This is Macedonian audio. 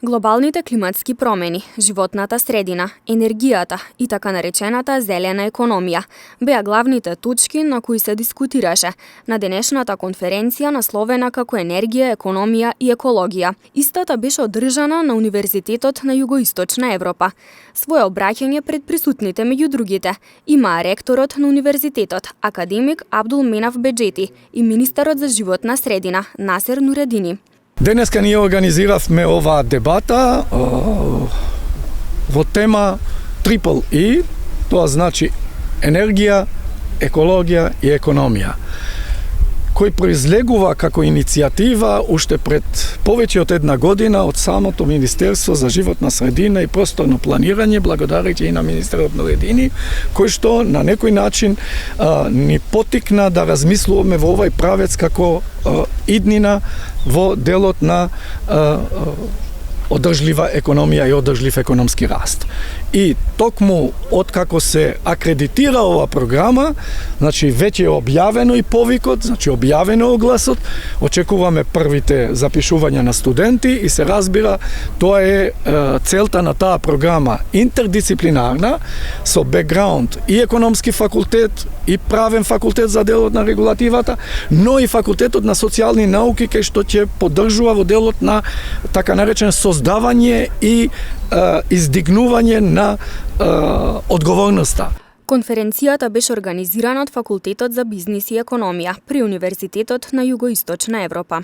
Глобалните климатски промени, животната средина, енергијата и така наречената зелена економија беа главните точки на кои се дискутираше на денешната конференција насловена како енергија, економија и екологија. Истата беше одржана на Универзитетот на Југоисточна Европа. Своје обраќање пред присутните меѓу другите имаа ректорот на универзитетот, академик Абдул Менав Беџети и министерот за животна средина Насер Нуредини. Денеска ние организиравме оваа дебата во тема Triple E, тоа значи енергија, екологија и економија, кој произлегува како иницијатива уште пред повеќе од една година од самото Министерство за животна средина и просторно планирање, благодарејќи и на министерот Нуредини, кој што на некој начин ни потикна да размислуваме во овај правец како иднина во делот на одржлива економија и одржлив економски раст. И токму откако се акредитира ова програма, значи веќе е објавено и повикот, значи објавено огласот, очекуваме првите запишувања на студенти и се разбира тоа е целта на таа програма интердисциплинарна со бекграунд и економски факултет и правен факултет за делот на регулативата, но и факултетот на социјални науки кај што ќе поддржува во делот на така наречен создавање и издигнување на одговорноста. Конференцијата беше организирана од Факултетот за бизнис и економија при Универзитетот на Југоисточна Европа.